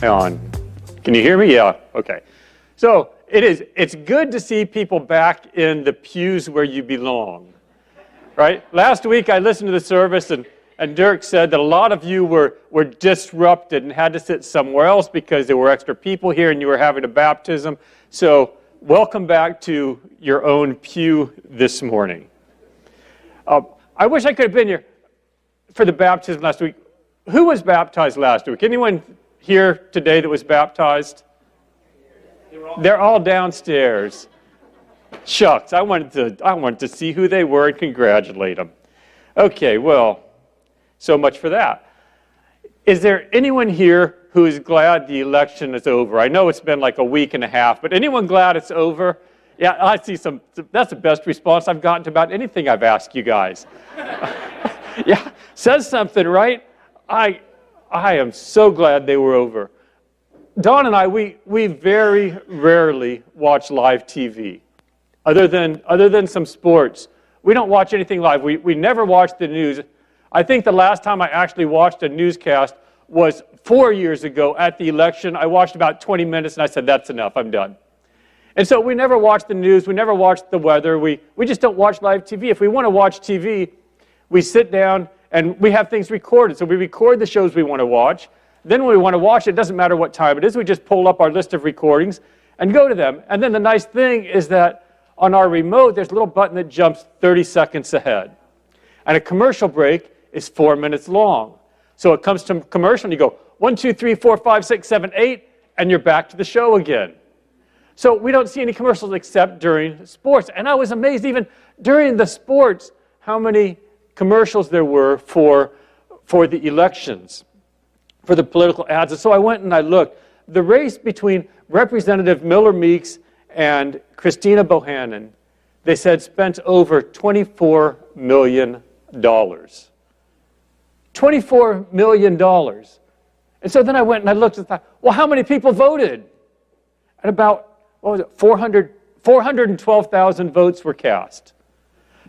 On. Can you hear me? Yeah, okay. So it's good to see people back in the pews where you belong, right? Last week I listened to the service and Dirk said that a lot of you were disrupted and had to sit somewhere else because there were extra people here and you were having a baptism. So welcome back to your own pew this morning. I wish I could have been here for the baptism last week. Who was baptized last week? Anyone here today that was baptized? They're all downstairs. Shucks, I wanted to see who they were and congratulate them. Okay, well, so much for that. Is there anyone here who is glad the election is over? I know it's been like a week and a half, but anyone glad it's over? Yeah, I see some. That's the best response I've gotten to about anything I've asked you guys. Yeah, says something, right? I am so glad they were over. Dawn and I, we very rarely watch live TV, other than some sports. We don't watch anything live. We never watch the news. I think the last time I actually watched a newscast was 4 years ago at the election. I watched about 20 minutes and I said, that's enough, I'm done. And so we never watch the news, we never watch the weather, we just don't watch live TV. If we want to watch TV, we sit down and we have things recorded. So we record the shows we want to watch. Then when we want to watch it, doesn't matter what time it is, we just pull up our list of recordings and go to them. And then the nice thing is that on our remote, there's a little button that jumps 30 seconds ahead. And a commercial break is 4 minutes long. So it comes to commercial and you go 1, 2, 3, 4, 5, 6, 7, 8, and you're back to the show again. So we don't see any commercials except during sports. And I was amazed even during the sports how many commercials there were for the elections, for the political ads. And so I went and I looked. The race between Representative Miller Meeks and Christina Bohannon, they said spent over $24 million. $24 million. And so then I went and I looked and thought, well, how many people voted? And about, 412,000 votes were cast.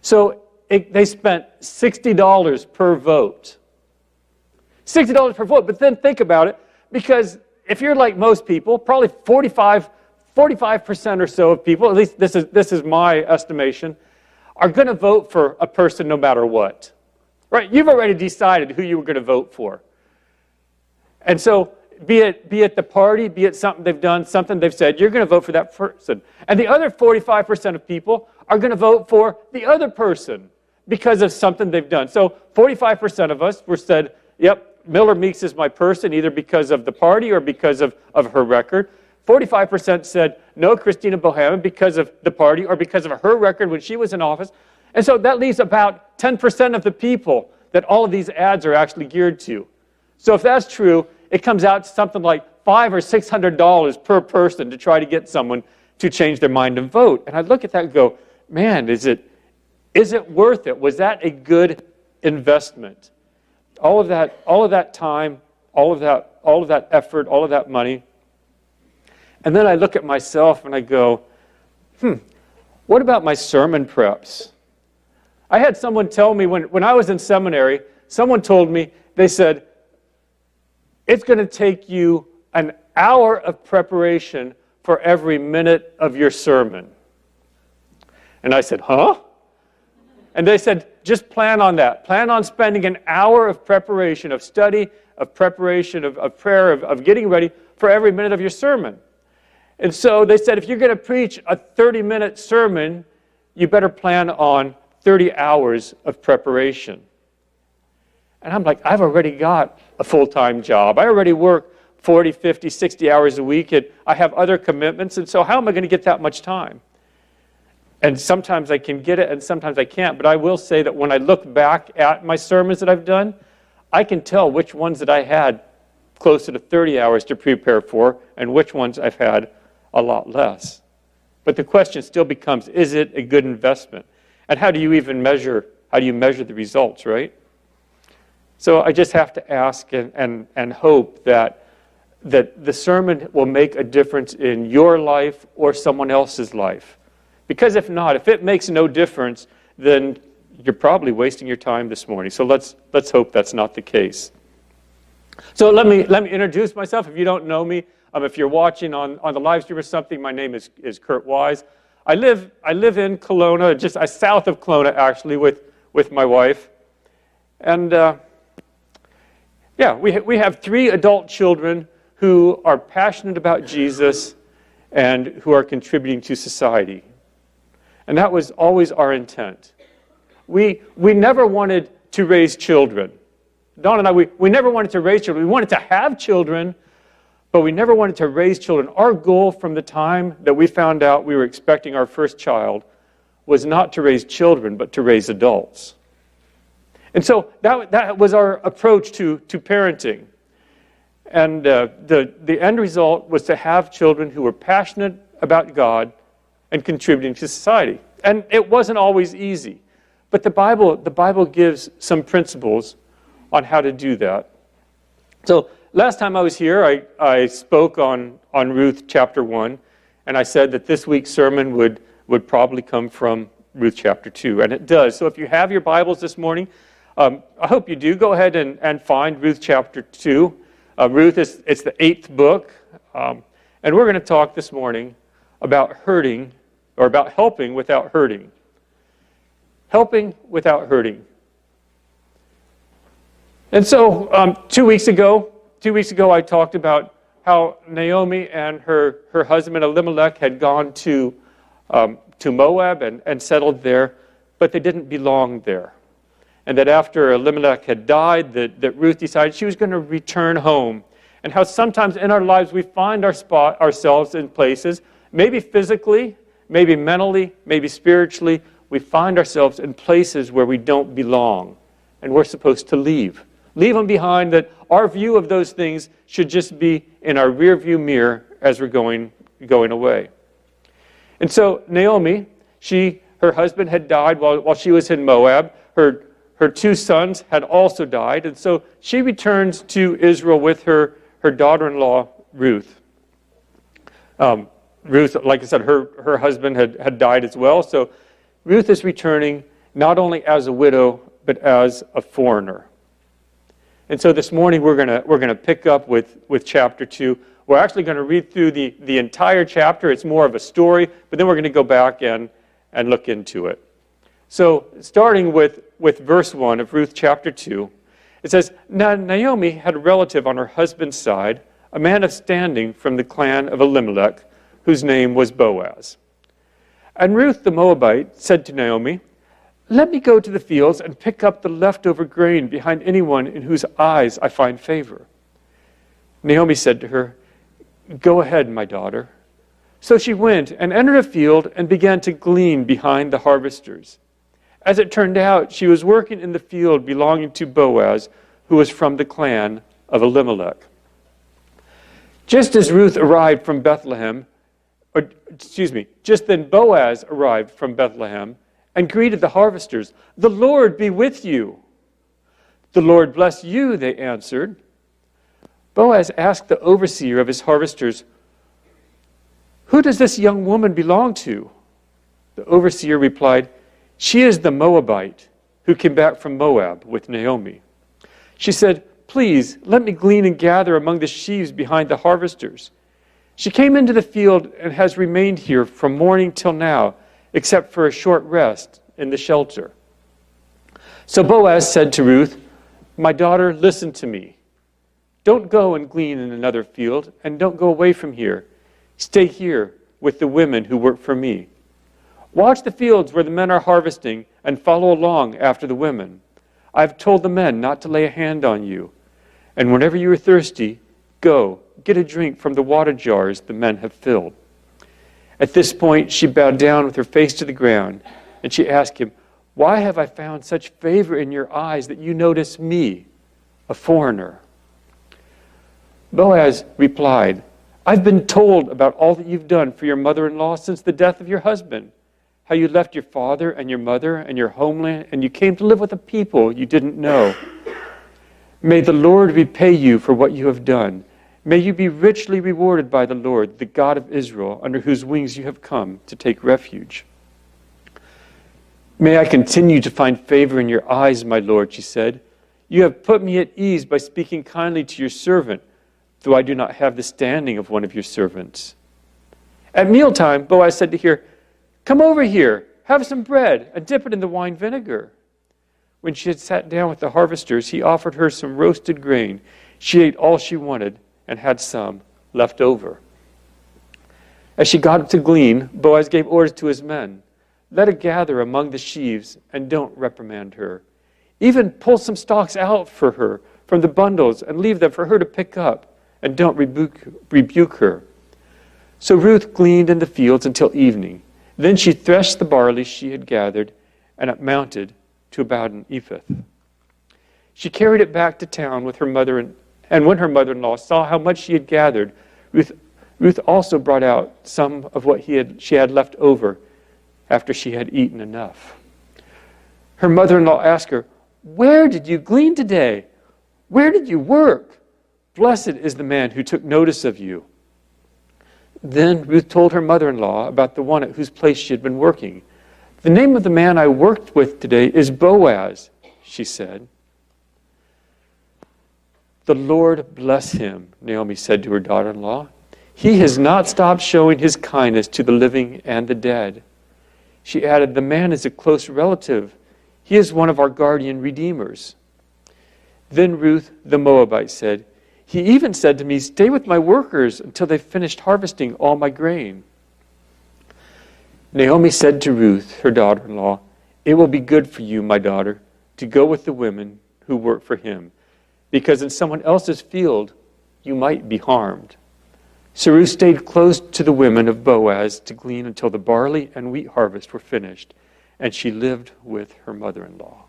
So they spent $60 per vote. $60 per vote, but then think about it, because if you're like most people, probably 45% or so of people, at least this is my estimation, are going to vote for a person no matter what. Right? You've already decided who you were going to vote for. And so be it the party, be it something they've done, something they've said, you're going to vote for that person. And the other 45% of people are going to vote for the other person because of something they've done. So 45% of us were said, yep, Miller Meeks is my person, either because of the party or because of her record. 45% said, no, Christina Bohannon, because of the party or because of her record when she was in office. And so that leaves about 10% of the people that all of these ads are actually geared to. So if that's true, it comes out to something like $500 or $600 per person to try to get someone to change their mind and vote. And I look at that and go, man, is it worth it? Was that a good investment? All of that time, all of that effort, all of that money. And then I look at myself and I go, what about my sermon preps? I had someone tell me when I was in seminary, someone told me, they said, it's going to take you an hour of preparation for every minute of your sermon. And I said, huh? And they said, just plan on that. Plan on spending an hour of preparation, of study, of preparation, of prayer, of getting ready for every minute of your sermon. And so they said, if you're going to preach a 30-minute sermon, you better plan on 30 hours of preparation. And I'm like, I've already got a full-time job. I already work 40, 50, 60 hours a week, and I have other commitments, and so how am I going to get that much time? And sometimes I can get it, and sometimes I can't. But I will say that when I look back at my sermons that I've done, I can tell which ones that I had closer to 30 hours to prepare for, and which ones I've had a lot less. But the question still becomes, is it a good investment? And how do you even measure the results, right? So I just have to ask and hope that the sermon will make a difference in your life or someone else's life. Because if not, if it makes no difference, then you're probably wasting your time this morning. So let's hope that's not the case. So let me introduce myself. If you don't know me, if you're watching on the live stream or something, my name is Kurt Wise. I live in Kelowna, just south of Kelowna, actually, with my wife. And we have 3 adult children who are passionate about Jesus and who are contributing to society. And that was always our intent. We never wanted to raise children. Dawn and I, we never wanted to raise children. We wanted to have children, but we never wanted to raise children. Our goal from the time that we found out we were expecting our first child was not to raise children, but to raise adults. And so that was our approach to parenting. And the end result was to have children who were passionate about God and contributing to society. And it wasn't always easy. But the Bible gives some principles on how to do that. So last time I was here, I spoke on Ruth chapter 1, and I said that this week's sermon would probably come from Ruth chapter 2, and it does. So if you have your Bibles this morning, I hope you do. Go ahead and find Ruth chapter 2. Ruth, it's the 8th book, and we're going to talk this morning about hurting, or about helping without hurting. Helping without hurting. And so 2 weeks ago, I talked about how Naomi and her husband Elimelech had gone to Moab and settled there, but they didn't belong there. And that after Elimelech had died, that Ruth decided she was going to return home. And how sometimes in our lives we find ourselves in places, maybe physically, maybe mentally, maybe spiritually, we find ourselves in places where we don't belong, and we're supposed to leave. Leave them behind, that our view of those things should just be in our rear view mirror as we're going away. And so Naomi, her husband had died while she was in Moab. Her 2 sons had also died, and so she returns to Israel with her daughter-in-law, Ruth. Ruth, like I said, her husband had died as well, so Ruth is returning not only as a widow, but as a foreigner. And so this morning we're gonna pick up with chapter 2. We're actually going to read through the entire chapter. It's more of a story, but then we're going to go back and look into it. So starting with verse 1 of Ruth chapter 2, it says, "Now Naomi had a relative on her husband's side, a man of standing from the clan of Elimelech, whose name was Boaz. And Ruth the Moabite said to Naomi, 'Let me go to the fields and pick up the leftover grain behind anyone in whose eyes I find favor.' Naomi said to her, 'Go ahead, my daughter.' So she went and entered a field and began to glean behind the harvesters. As it turned out, she was working in the field belonging to Boaz, who was from the clan of Elimelech. Just as Ruth arrived from Bethlehem, just then Boaz arrived from Bethlehem and greeted the harvesters. 'The Lord be with you.' 'The Lord bless you,' they answered. Boaz asked the overseer of his harvesters, 'Who does this young woman belong to?' The overseer replied, 'She is the Moabite who came back from Moab with Naomi.' She said, 'Please, let me glean and gather among the sheaves behind the harvesters.' She came into the field and has remained here from morning till now, except for a short rest in the shelter." So Boaz said to Ruth, "My daughter, listen to me. Don't go and glean in another field, and don't go away from here. Stay here with the women who work for me. Watch the fields where the men are harvesting, and follow along after the women. I've told the men not to lay a hand on you. And whenever you are thirsty, go, get a drink from the water jars the men have filled." At this point, she bowed down with her face to the ground, and she asked him, "Why have I found such favor in your eyes that you notice me, a foreigner?" Boaz replied, "I've been told about all that you've done for your mother-in-law since the death of your husband, how you left your father and your mother and your homeland, and you came to live with a people you didn't know. May the Lord repay you for what you have done. May you be richly rewarded by the Lord, the God of Israel, under whose wings you have come to take refuge." "May I continue to find favor in your eyes, my Lord," she said. You have put me at ease by speaking kindly to your servant, though I do not have the standing of one of your servants. At mealtime, Boaz said to her, come over here, have some bread, and dip it in the wine vinegar. When she had sat down with the harvesters, he offered her some roasted grain. She ate all she wanted and had some left over. As she got up to glean, Boaz gave orders to his men. Let her gather among the sheaves and don't reprimand her. Even pull some stalks out for her from the bundles and leave them for her to pick up, and don't rebuke her. So Ruth gleaned in the fields until evening. Then she threshed the barley she had gathered, and it mounted to about an ephah. She carried it back to town with her mother, and when her mother-in-law saw how much she had gathered, Ruth also brought out some of what she had left over after she had eaten enough. Her mother-in-law asked her, where did you glean today? Where did you work? Blessed is the man who took notice of you. Then Ruth told her mother-in-law about the one at whose place she had been working. The name of the man I worked with today is Boaz, she said. The Lord bless him, Naomi said to her daughter-in-law. He has not stopped showing his kindness to the living and the dead. She added, the man is a close relative. He is one of our guardian redeemers. Then Ruth the Moabite said, he even said to me, stay with my workers until they've finished harvesting all my grain. Naomi said to Ruth, her daughter-in-law, it will be good for you, my daughter, to go with the women who work for him, because in someone else's field you might be harmed. So Ruth stayed close to the women of Boaz to glean until the barley and wheat harvest were finished, and she lived with her mother-in-law.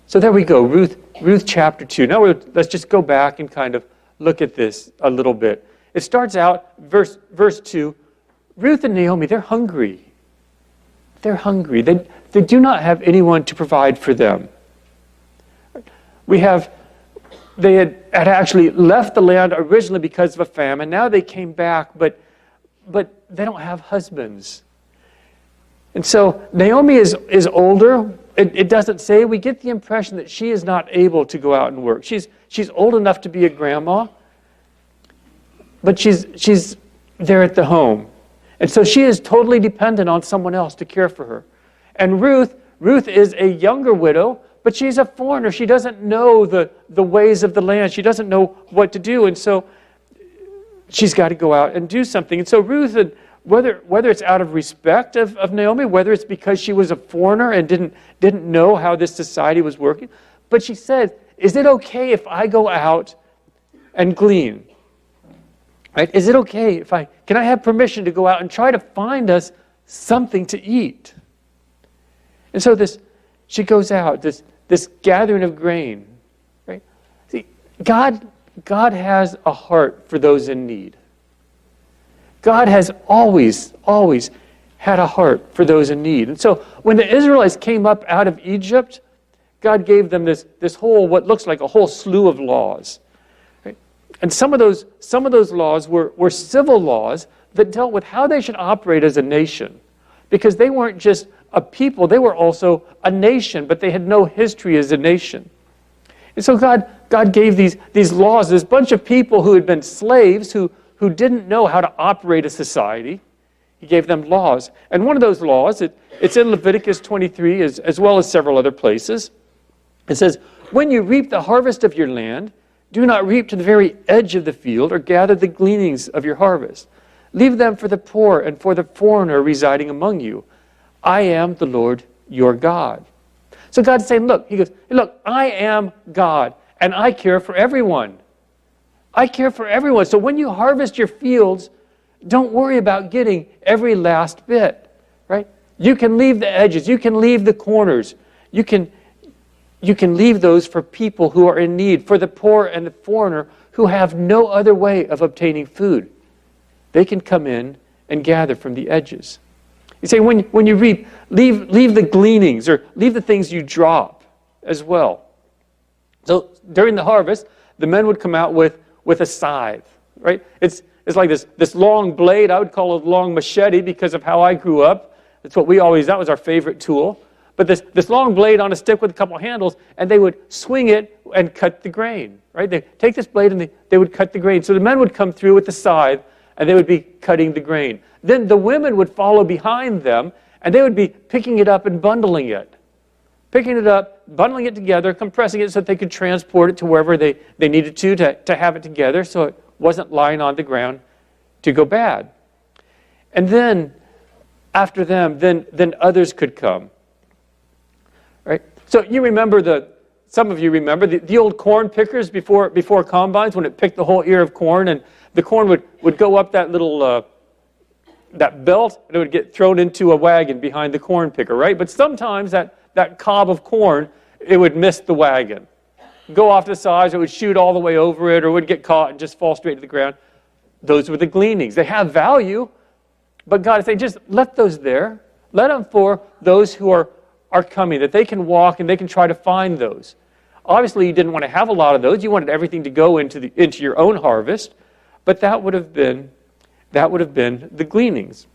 So there we go, Ruth chapter 2. Now let's just go back and kind of look at this a little bit. It starts out, verse 2, Ruth and Naomi, they're hungry. They're hungry. They do not have anyone to provide for them. They had actually left the land originally because of a famine. Now they came back, but they don't have husbands. And so Naomi is older. It doesn't say. We get the impression that she is not able to go out and work. She's old enough to be a grandma, but she's there at the home. And so she is totally dependent on someone else to care for her. And Ruth is a younger widow, but she's a foreigner. She doesn't know the ways of the land. She doesn't know what to do. And so she's got to go out and do something. And so Ruth, whether it's out of respect of Naomi, whether it's because she was a foreigner and didn't know how this society was working, but she said, is it okay if I go out and glean? Right? Is it okay can I have permission to go out and try to find us something to eat? And so she goes out, this gathering of grain, right? See, God has a heart for those in need. God has always had a heart for those in need. And so when the Israelites came up out of Egypt, God gave them this whole, what looks like a whole slew of laws. Right? And some of those laws were civil laws that dealt with how they should operate as a nation. Because they weren't just a people, they were also a nation, but they had no history as a nation. And so God gave these laws, this bunch of people who had been slaves, who didn't know how to operate a society. He gave them laws. And one of those laws, it's in Leviticus 23 as well as several other places. It says, when you reap the harvest of your land, do not reap to the very edge of the field or gather the gleanings of your harvest. Leave them for the poor and for the foreigner residing among you. I am the Lord your God. So God's saying, look, he goes, look, I am God, and I care for everyone. I care for everyone. So when you harvest your fields, don't worry about getting every last bit, right? You can leave the edges. You can leave the corners. You can leave those for people who are in need, for the poor and the foreigner who have no other way of obtaining food. They can come in and gather from the edges. You say, when you reap, leave the gleanings or leave the things you drop as well. So during the harvest, the men would come out with a scythe, right? It's like this long blade. I would call it a long machete because of how I grew up. That was our favorite tool. but this long blade on a stick with a couple handles, and they would swing it and cut the grain, right? They take this blade and they would cut the grain. So the men would come through with the scythe, and they would be cutting the grain. Then the women would follow behind them, and they would be picking it up and bundling it. Picking it up, bundling it together, compressing it so that they could transport it to wherever they needed to have it together so it wasn't lying on the ground to go bad. And then, after them, then others could come. Right? So you remember some of you remember the old corn pickers before combines, when it picked the whole ear of corn, and the corn would go up that little that belt, and it would get thrown into a wagon behind the corn picker, right? But sometimes that cob of corn, it would miss the wagon. Go off to the sides, it would shoot all the way over it, or would get caught and just fall straight to the ground. Those were the gleanings. They have value, but God is saying, just let those there. Let them for those who are coming, that they can walk and they can try to find those. Obviously, you didn't want to have a lot of those. You wanted everything to go into your own harvest, but that would have been the gleanings.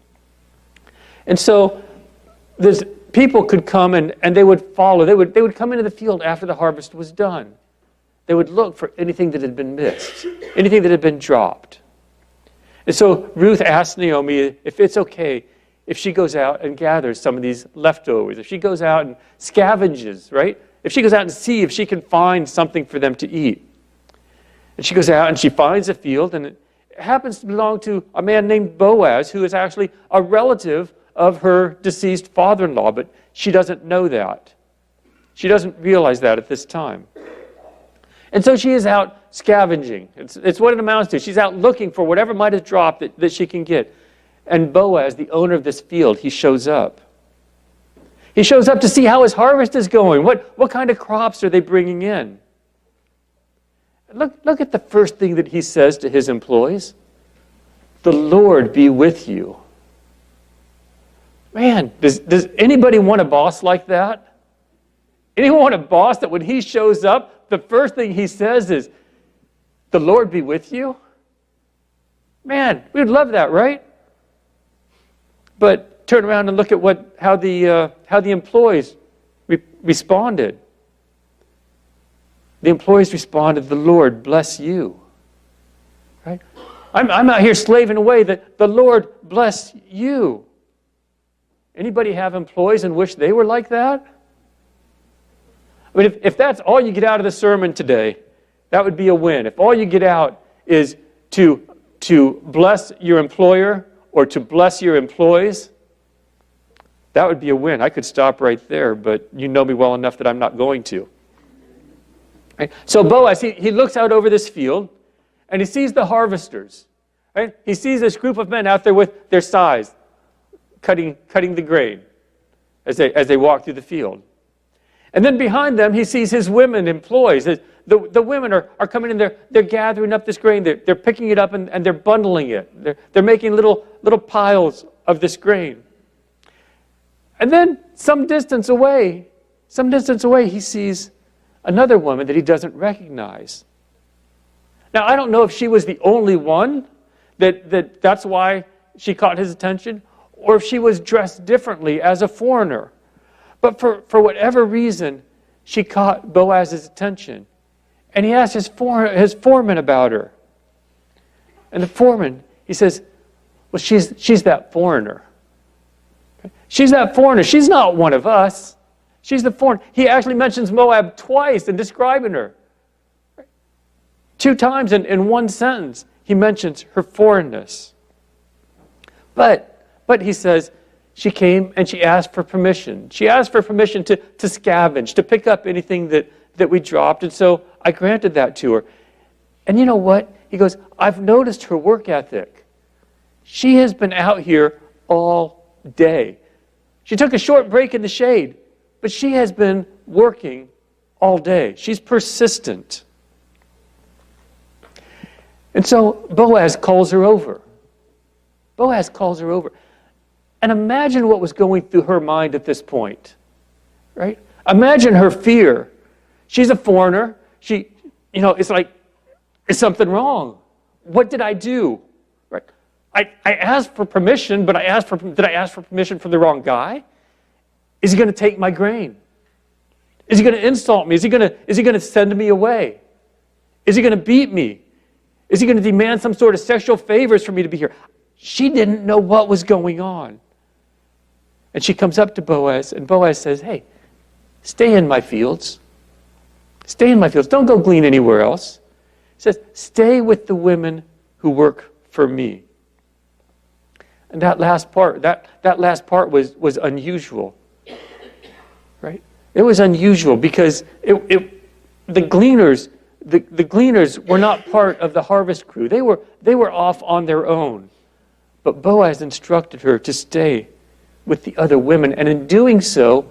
And so there's people could come and they would follow. They would come into the field after the harvest was done. They would look for anything that had been missed, anything that had been dropped. And so Ruth asked Naomi if it's okay if she goes out and gathers some of these leftovers, if she goes out and scavenges, right? If she goes out and see if she can find something for them to eat. And she goes out and she finds a field, and it happens to belong to a man named Boaz, who is actually a relative of her deceased father-in-law, but she doesn't know that. She doesn't realize that at this time. And so she is out scavenging. It's what it amounts to. She's out looking for whatever might have dropped that she can get. And Boaz, the owner of this field, he shows up. He shows up to see how his harvest is going. What kind of crops are they bringing in? Look at the first thing that he says to his employees. The Lord be with you. Man, does anybody want a boss like that? Anyone want a boss that when he shows up, the first thing he says is, the Lord be with you? Man, we would love that, right? But turn around and look at how the employees responded. The employees responded, the Lord bless you. Right? I'm out here slaving away, that the Lord bless you. Anybody have employees and wish they were like that? I mean, if that's all you get out of the sermon today, that would be a win. If all you get out is to bless your employer or to bless your employees, that would be a win. I could stop right there, but you know me well enough that I'm not going to. Right? So Boaz, he looks out over this field, and he sees the harvesters. Right? He sees this group of men out there with their scythes, cutting the grain as they walk through the field. And then behind them, he sees his women employees. The women are coming in, they're gathering up this grain, they're picking it up and they're bundling it. They're making little piles of this grain. And then some distance away, he sees another woman that he doesn't recognize. Now, I don't know if she was the only one that's why she caught his attention, or if she was dressed differently as a foreigner. But for whatever reason, she caught Boaz's attention. And he asked his foreman about her. And the foreman, he says, well, she's that foreigner. She's that foreigner. She's not one of us. She's the foreigner. He actually mentions Moab twice in describing her. 2 times in one sentence, he mentions her foreignness. But he says, she came and she asked for permission. She asked for permission to scavenge, to pick up anything that we dropped. And so I granted that to her. And you know what? He goes, I've noticed her work ethic. She has been out here all day. She took a short break in the shade, but she has been working all day. She's persistent. And so Boaz calls her over. Boaz calls her over. And imagine what was going through her mind at this point, right? Imagine her fear. She's a foreigner. It's like, is something wrong? What did I do? Right? I asked for permission, but did I ask for permission from the wrong guy? Is he going to take my grain? Is he going to insult me? Is he going to send me away? Is he going to beat me? Is he going to demand some sort of sexual favors for me to be here? She didn't know what was going on. And she comes up to Boaz, and Boaz says, hey, stay in my fields. Stay in my fields. Don't go glean anywhere else. He says, stay with the women who work for me. And that last part was unusual. Right? It was unusual because the gleaners were not part of the harvest crew. They were off on their own. But Boaz instructed her to stay with the other women, and in doing so,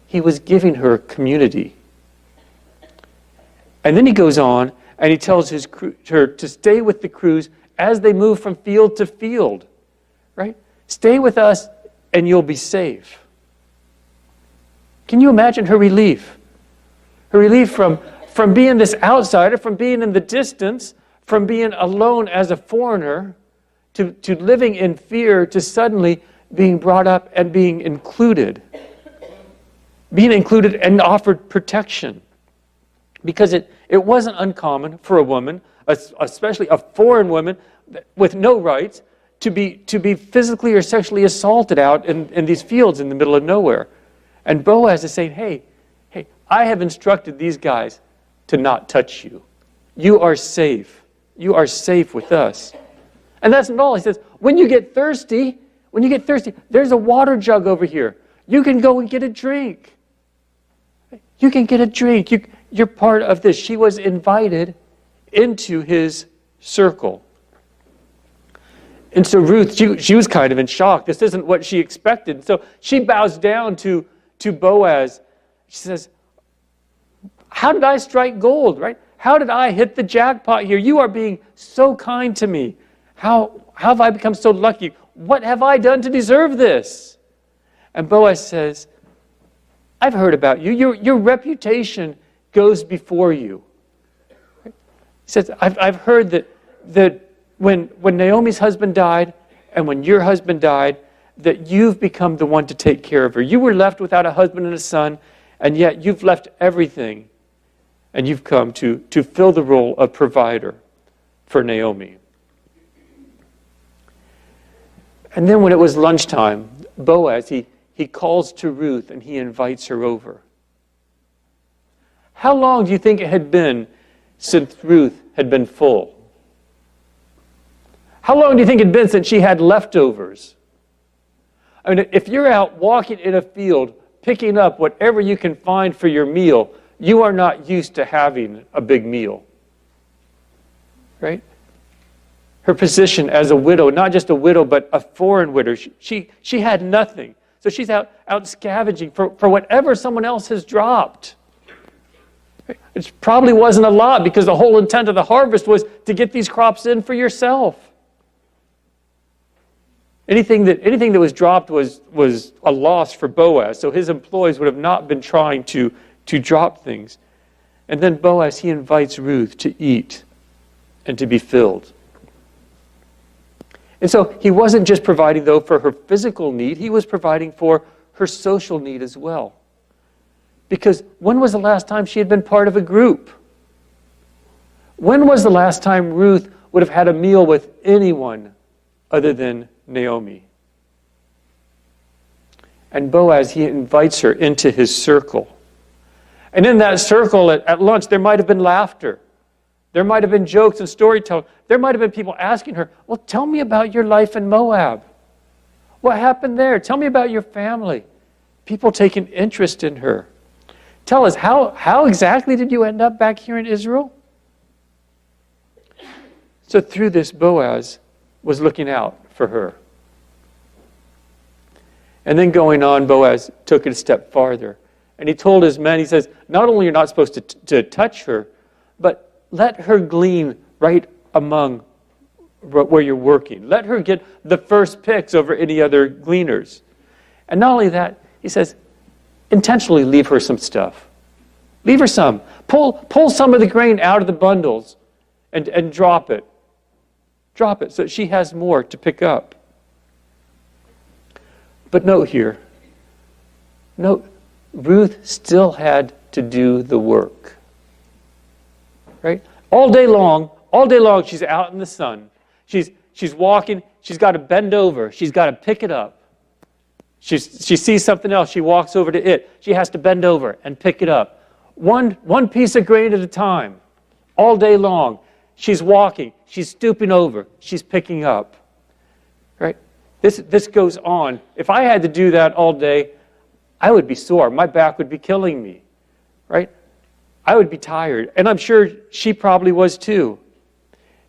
he was giving her community. And then he goes on and he tells her to stay with the crews as they move from field to field. Right? Stay with us and you'll be safe. Can you imagine her relief? Her relief from being this outsider, from being in the distance, from being alone as a foreigner, to living in fear, to suddenly being brought up and being included. Being included and offered protection. Because it wasn't uncommon for a woman, especially a foreign woman with no rights, to be physically or sexually assaulted out in these fields in the middle of nowhere. And Boaz is saying, hey, I have instructed these guys to not touch you. You are safe. You are safe with us. And that's not all. He says, when you get thirsty, there's a water jug over here. You can go and get a drink. You can get a drink. You're part of this. She was invited into his circle. And so Ruth, she was kind of in shock. This isn't what she expected. So she bows down to Boaz. She says, how did I strike gold, right? How did I hit the jackpot here? You are being so kind to me. How have I become so lucky? What have I done to deserve this? And Boaz says, I've heard about you. Your reputation goes before you. He says, I've heard that when Naomi's husband died and when your husband died, that you've become the one to take care of her. You were left without a husband and a son, and yet you've left everything, and you've come to fill the role of provider for Naomi. And then when it was lunchtime, Boaz, he calls to Ruth and he invites her over. How long do you think it had been since Ruth had been full? How long do you think it had been since she had leftovers? I mean, if you're out walking in a field, picking up whatever you can find for your meal, you are not used to having a big meal. Right? Her position as a widow, not just a widow, but a foreign widow, she had nothing. So she's out scavenging for whatever someone else has dropped. It probably wasn't a lot because the whole intent of the harvest was to get these crops in for yourself. Anything that was dropped was a loss for Boaz. So his employees would have not been trying to drop things. And then Boaz, he invites Ruth to eat and to be filled. And so he wasn't just providing, though, for her physical need. He was providing for her social need as well. Because when was the last time she had been part of a group? When was the last time Ruth would have had a meal with anyone other than Naomi? And Boaz, he invites her into his circle. And in that circle at lunch, there might have been laughter. There might have been jokes and storytelling. There might have been people asking her, well, tell me about your life in Moab. What happened there? Tell me about your family. People taking interest in her. Tell us, how exactly did you end up back here in Israel? So through this, Boaz was looking out for her. And then going on, Boaz took it a step farther. And he told his men, he says, not only you're not supposed to touch her, but let her glean right among where you're working. Let her get the first picks over any other gleaners. And not only that, he says, intentionally leave her some stuff. Leave her some. Pull some of the grain out of the bundles and drop it. Drop it so she has more to pick up. But note here, No, Ruth still had to do the work. Right? All day long, she's out in the sun. She's walking, she's got to bend over, she's got to pick it up. She sees something else, she walks over to it. She has to bend over and pick it up. One piece of grain at a time, all day long. She's walking, she's stooping over, she's picking up. Right? This goes on. If I had to do that all day, I would be sore. My back would be killing me. Right? I would be tired. And I'm sure she probably was too.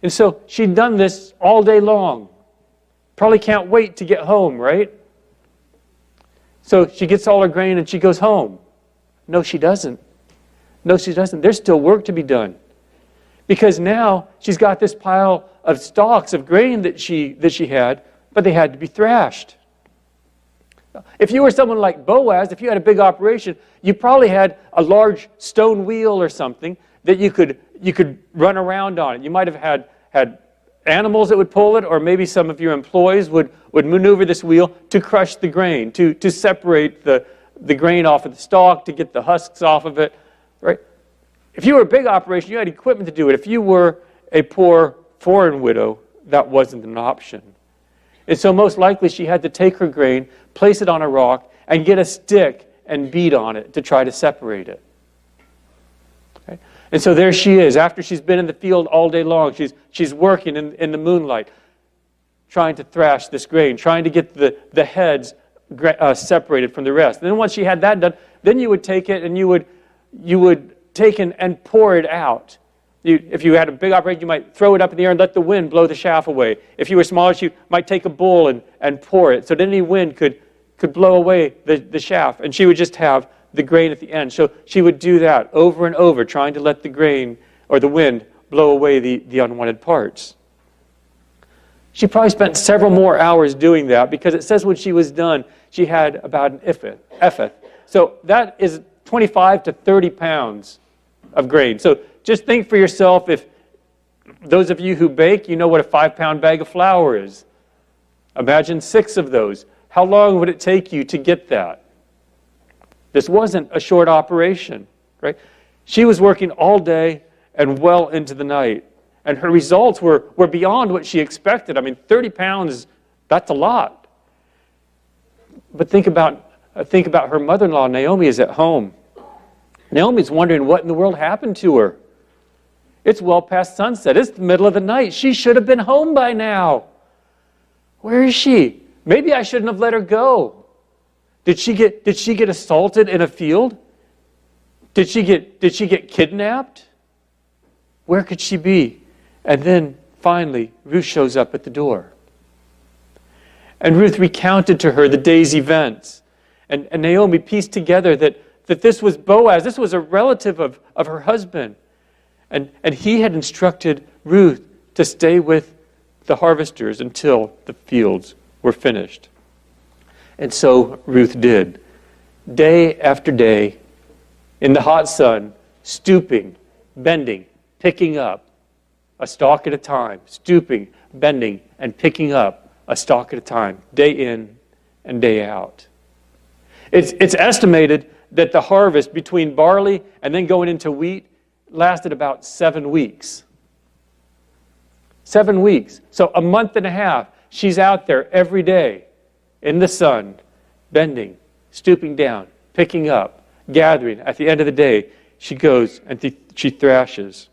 And so she'd done this all day long. Probably can't wait to get home, right? So she gets all her grain and she goes home. No, she doesn't. No, she doesn't. There's still work to be done. Because now she's got this pile of stalks of grain that she had, but they had to be thrashed. If you were someone like Boaz, if you had a big operation, you probably had a large stone wheel or something that you could run around on. You might have had animals that would pull it, or maybe some of your employees would maneuver this wheel to crush the grain, to separate the grain off of the stalk, to get the husks off of it. Right? If you were a big operation, you had equipment to do it. If you were a poor foreign widow, that wasn't an option. And so most likely she had to take her grain, place it on a rock, and get a stick and beat on it to try to separate it. Okay? And so there she is, after she's been in the field all day long, she's working in the moonlight, trying to thrash this grain, trying to get the heads separated from the rest. And then once she had that done, then you would take it and you would take and pour it out. If you had a big operation, you might throw it up in the air and let the wind blow the chaff away. If you were smaller, you might take a bowl and pour it so that any wind could blow away the chaff. And she would just have the grain at the end. So she would do that over and over, trying to let the grain or the wind blow away the unwanted parts. She probably spent several more hours doing that, because it says when she was done, she had about an ephah. So that is 25 to 30 pounds of grain. So just think for yourself, if those of you who bake, you know what a 5-pound bag of flour is. Imagine 6 of those. How long would it take you to get that? This wasn't a short operation, right? She was working all day and well into the night. And her results were beyond what she expected. I mean, 30 pounds, that's a lot. But think about her mother-in-law. Naomi is at home. Naomi's wondering what in the world happened to her. It's well past sunset. It's the middle of the night. She should have been home by now. Where is she? Maybe I shouldn't have let her go. Did she get assaulted in a field? Did she get kidnapped? Where could she be? And then finally, Ruth shows up at the door. And Ruth recounted to her the day's events. And Naomi pieced together that this was Boaz. This was a relative of her husband. And he had instructed Ruth to stay with the harvesters until the fields were finished. And so Ruth did. Day after day, in the hot sun, stooping, bending, picking up a stalk at a time, stooping, bending, and picking up a stalk at a time, day in and day out. It's estimated that the harvest between barley and then going into wheat lasted about 7 weeks. 7 weeks. So a month and a half, she's out there every day in the sun, bending, stooping down, picking up, gathering. At the end of the day, she goes and she thrashes.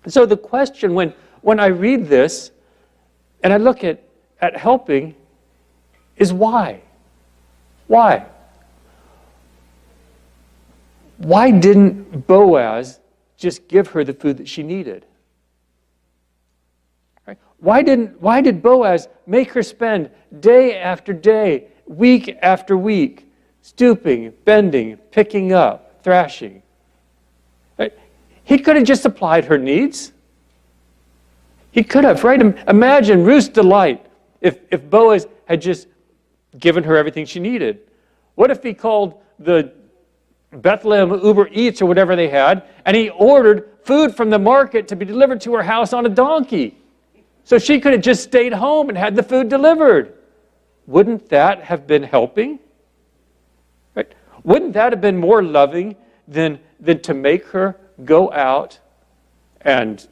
So the question when I read this and I look at helping is why? Why? Why didn't Boaz just give her the food that she needed? Right? Why did Boaz make her spend day after day, week after week, stooping, bending, picking up, thrashing? Right? He could have just supplied her needs. He could have, right? Imagine Ruth's delight if Boaz had just given her everything she needed. What if he called the Bethel Uber Eats or whatever they had, and he ordered food from the market to be delivered to her house on a donkey? So she could have just stayed home and had the food delivered. Wouldn't that have been helping? Right? Wouldn't that have been more loving than to make her go out and,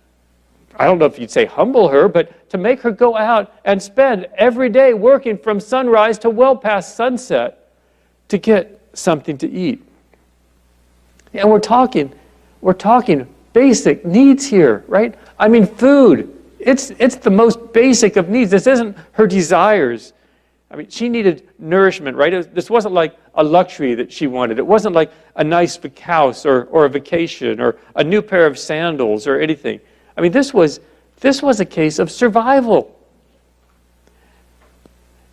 I don't know if you'd say humble her, but to make her go out and spend every day working from sunrise to well past sunset to get something to eat? And we're talking basic needs here, right? I mean, food. It's the most basic of needs. This isn't her desires. I mean, she needed nourishment, right? This wasn't like a luxury that she wanted. It wasn't like a nice house or a vacation or a new pair of sandals or anything. I mean, this was a case of survival.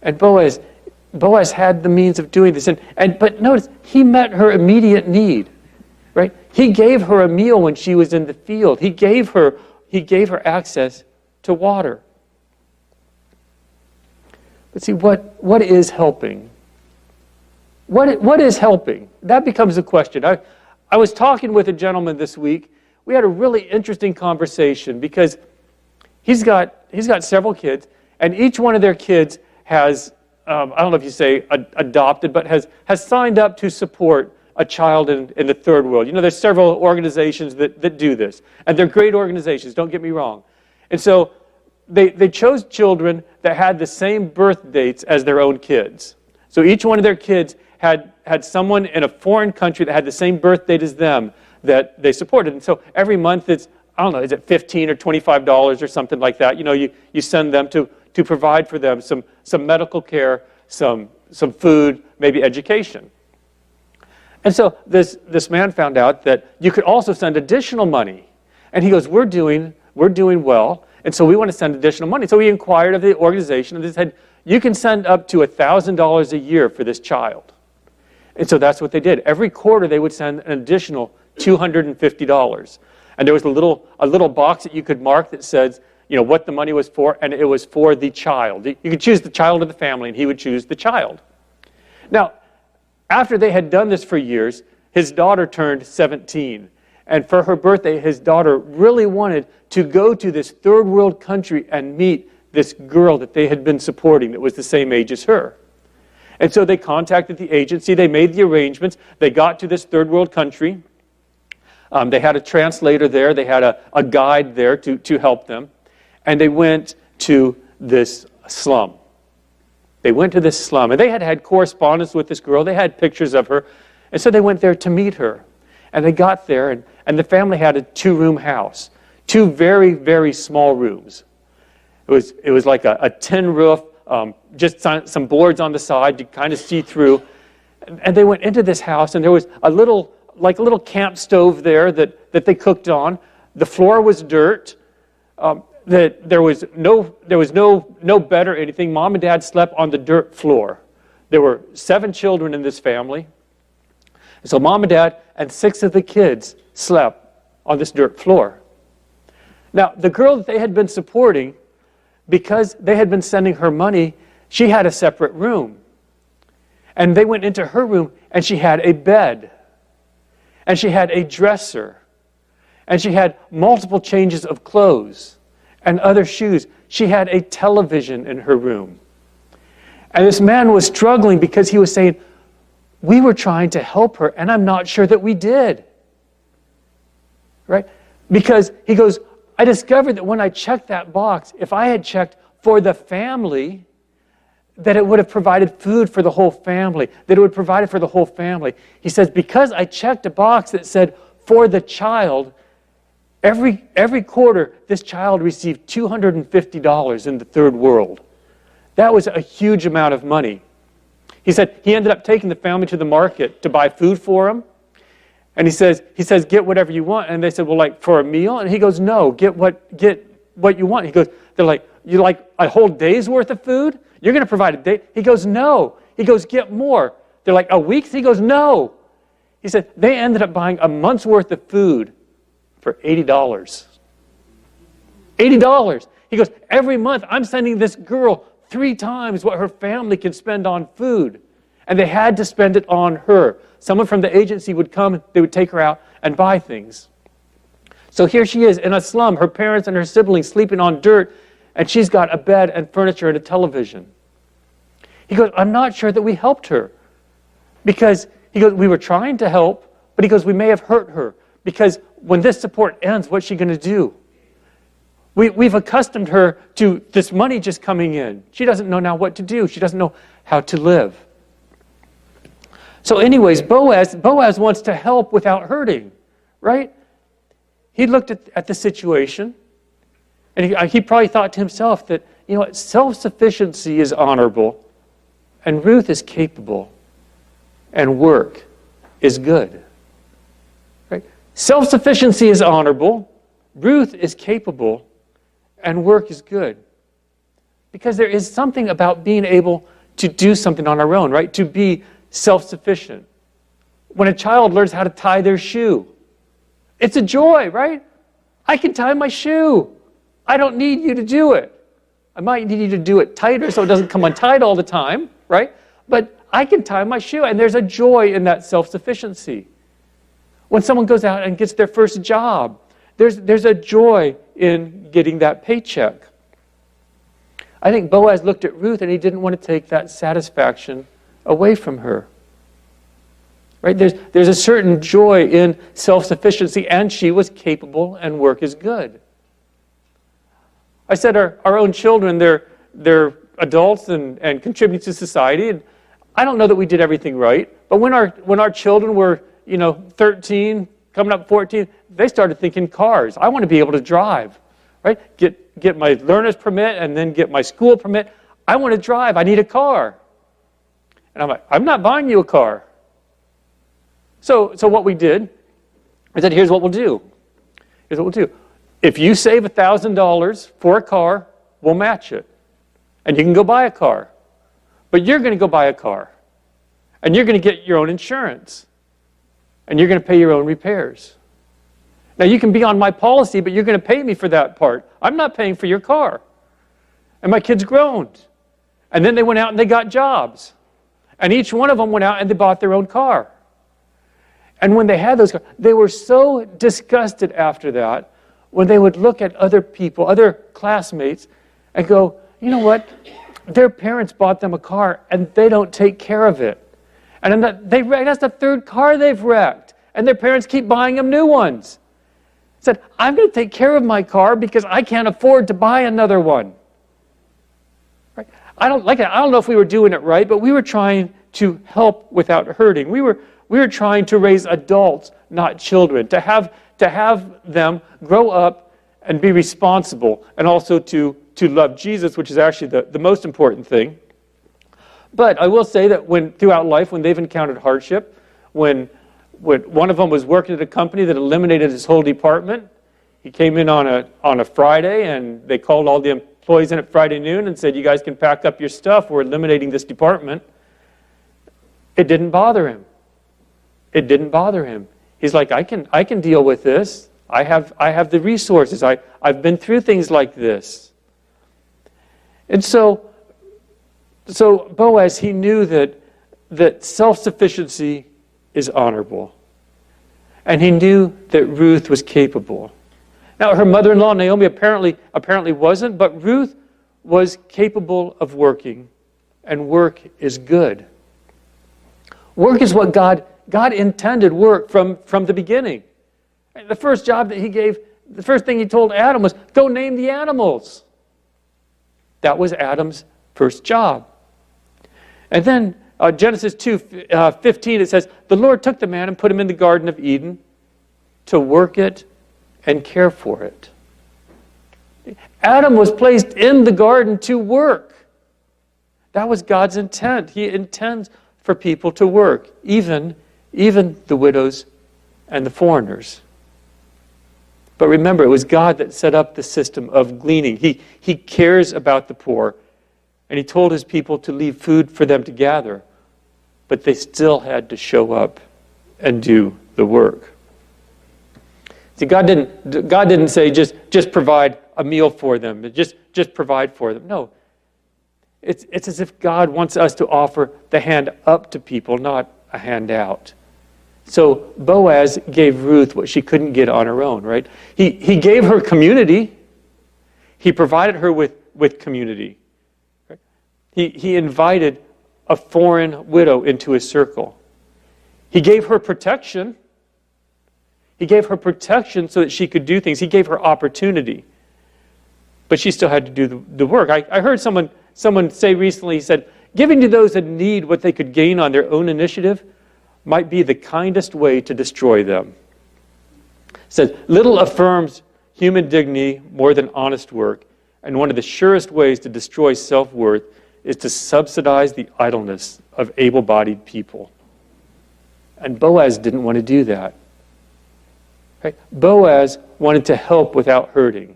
And Boaz had the means of doing this. But notice, he met her immediate need, right? He gave her a meal when she was in the field. He gave her access to water. But see, what is helping? What is helping? That becomes a question. I was talking with a gentleman this week. We had a really interesting conversation because he's got several kids, and each one of their kids has, I don't know if you say adopted, but has signed up to support a child in the third world. You know, there's several organizations that do this, and they're great organizations, don't get me wrong. And so they chose children that had the same birth dates as their own kids. So each one of their kids had someone in a foreign country that had the same birth date as them that they supported. And so every month it's, I don't know, is it $15 or $25 or something like that? You know, you send them to provide for them some medical care, some food, maybe education. And so this man found out that you could also send additional money. And he goes, we're doing well, and so we want to send additional money. So he inquired of the organization, and they said, you can send up to $1,000 a year for this child. And so that's what they did. Every quarter they would send an additional $250. And there was a little box that you could mark that says, you know, what the money was for, and it was for the child. You could choose the child of the family, and he would choose the child. Now, after they had done this for years, his daughter turned 17. And for her birthday, his daughter really wanted to go to this third world country and meet this girl that they had been supporting that was the same age as her. And so they contacted the agency. They made the arrangements. They got to this third world country. They had a translator there. They had a guide there to help them. And they went to this slum. They went to this slum. And they had correspondence with this girl. They had pictures of her. And so they went there to meet her. And they got there, and the family had a 2-room house. 2 very, very small rooms. It was like a tin roof, just some boards on the side to kind of see through. And they went into this house, and there was a little camp stove there that they cooked on. The floor was dirt. That there was no bed or anything. Mom and Dad slept on the dirt floor. There were 7 children in this family. So Mom and Dad and 6 of the kids slept on this dirt floor. Now, the girl that they had been supporting, because they had been sending her money, she had a separate room. And they went into her room, and she had a bed. And she had a dresser. And she had multiple changes of clothes and other shoes. She had a television in her room. And this man was struggling because he was saying, we were trying to help her, and I'm not sure that we did. Right? Because he goes, I discovered that when I checked that box, if I had checked for the family, that it would have provided food for the whole family, that it would provide it for the whole family. He says, because I checked a box that said for the child, every quarter, this child received $250 in the third world. That was a huge amount of money. He said he ended up taking the family to the market to buy food for them. And he says, get whatever you want. And they said, well, like for a meal? And he goes, no, get what you want. He goes, they're like, you like a whole day's worth of food? You're going to provide a day? He goes, no. He goes, get more. They're like, a week? He goes, no. He said, they ended up buying a month's worth of food for $80. $80. He goes, every month I'm sending this girl 3 times what her family can spend on food. And they had to spend it on her. Someone from the agency would come, they would take her out and buy things. So here she is in a slum, her parents and her siblings sleeping on dirt, and she's got a bed and furniture and a television. He goes, I'm not sure that we helped her. Because he goes, we were trying to help, but he goes, we may have hurt her, because when this support ends, what's she going to do? We've accustomed her to this money just coming in. She doesn't know now what to do. She doesn't know how to live. So anyways, Boaz wants to help without hurting, right? He looked at the situation, and he probably thought to himself that, self-sufficiency is honorable, and Ruth is capable, and work is good. Right? Self-sufficiency is honorable, Ruth is capable, and work is good. Because there is something about being able to do something on our own, right? To be self-sufficient. When a child learns how to tie their shoe, it's a joy, right? I can tie my shoe. I don't need you to do it. I might need you to do it tighter so it doesn't come untied all the time, right? But I can tie my shoe, and there's a joy in that self-sufficiency. When someone goes out and gets their first job, there's a joy in getting that paycheck. I think Boaz looked at Ruth and he didn't want to take that satisfaction away from her. Right? There's a certain joy in self-sufficiency, and she was capable, and work is good. I said our own children, they're adults and contribute to society, and I don't know that we did everything right, but when our children were 13, coming up 14, they started thinking cars. I want to be able to drive, right? Get my learner's permit and then get my school permit. I want to drive. I need a car. And I'm like, I'm not buying you a car. So what we did, I said, here's what we'll do. Here's what we'll do. If you save $1,000 for a car, we'll match it. And you can go buy a car. But you're going to go buy a car. And you're going to get your own insurance. And you're going to pay your own repairs. Now, you can be on my policy, but you're going to pay me for that part. I'm not paying for your car. And my kids groaned. And then they went out and they got jobs. And each one of them went out and they bought their own car. And when they had those cars, they were so disgusted after that when they would look at other people, other classmates, and go, you know what? Their parents bought them a car and they don't take care of it. And that's the third car they've wrecked. And their parents keep buying them new ones. Said, I'm going to take care of my car because I can't afford to buy another one. Right? I don't know if we were doing it right, but we were trying to help without hurting. We were trying to raise adults, not children, to have them grow up and be responsible, and also to love Jesus, which is actually the most important thing. But I will say that throughout life, when they've encountered hardship, when one of them was working at a company that eliminated his whole department, he came in on a Friday, and they called all the employees in at Friday noon and said, you guys can pack up your stuff, we're eliminating this department. It didn't bother him. It didn't bother him. He's like, I can deal with this. I have the resources. I've been through things like this. And so Boaz, he knew that self-sufficiency is honorable. And he knew that Ruth was capable. Now, her mother-in-law, Naomi, apparently wasn't, but Ruth was capable of working, and work is good. Work is what God intended work from the beginning. The first job that he gave, the first thing he told Adam was, go name the animals. That was Adam's first job. And then Genesis 2:15, it says, the Lord took the man and put him in the Garden of Eden to work it and care for it. Adam was placed in the garden to work. That was God's intent. He intends for people to work, even the widows and the foreigners. But remember, it was God that set up the system of gleaning. He cares about the poor, and he told his people to leave food for them to gather, but they still had to show up and do the work. See, God didn't say just provide a meal for them, just provide for them. No. It's as if God wants us to offer the hand up to people, not a hand out. So Boaz gave Ruth what she couldn't get on her own, right? He gave her community. He provided her with community. Right? He invited a foreign widow into his circle. He gave her protection. He gave her protection so that she could do things. He gave her opportunity. But she still had to do the work. I heard someone say recently, he said, giving to those in need what they could gain on their own initiative might be the kindest way to destroy them. He said, little affirms human dignity more than honest work, and one of the surest ways to destroy self-worth is to subsidize the idleness of able-bodied people. And Boaz didn't want to do that. Right? Boaz wanted to help without hurting.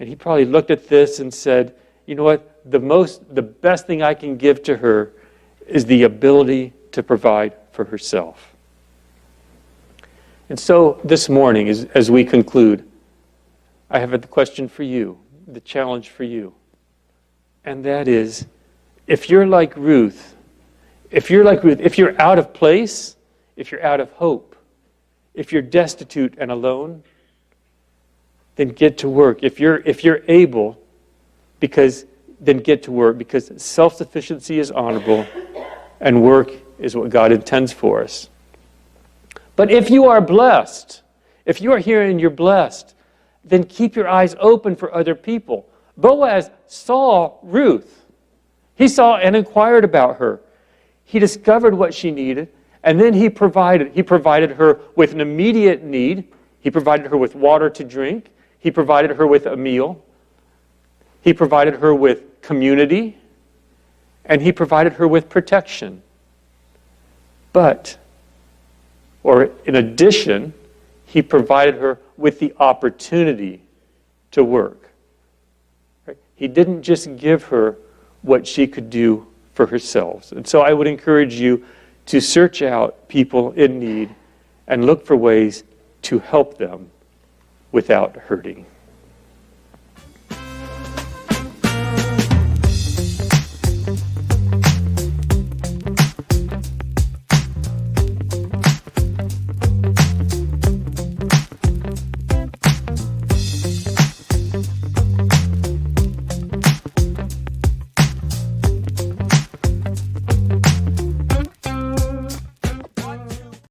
And he probably looked at this and said, you know what, the best thing I can give to her is the ability to provide for herself. And so this morning, as we conclude, I have a question for you, the challenge for you. And that is, if you're like Ruth, if you're out of place, if you're out of hope, if you're destitute and alone, then get to work. If you're able, then get to work, because self-sufficiency is honorable and work is what God intends for us. But if you are blessed, if you are here and you're blessed, then keep your eyes open for other people. Boaz saw Ruth. He saw and inquired about her. He discovered what she needed, and then he provided her with an immediate need. He provided her with water to drink. He provided her with a meal. He provided her with community. And he provided her with protection. In addition, he provided her with the opportunity to work. Right? He didn't just give her what she could do for herself. And so I would encourage you to search out people in need and look for ways to help them without hurting.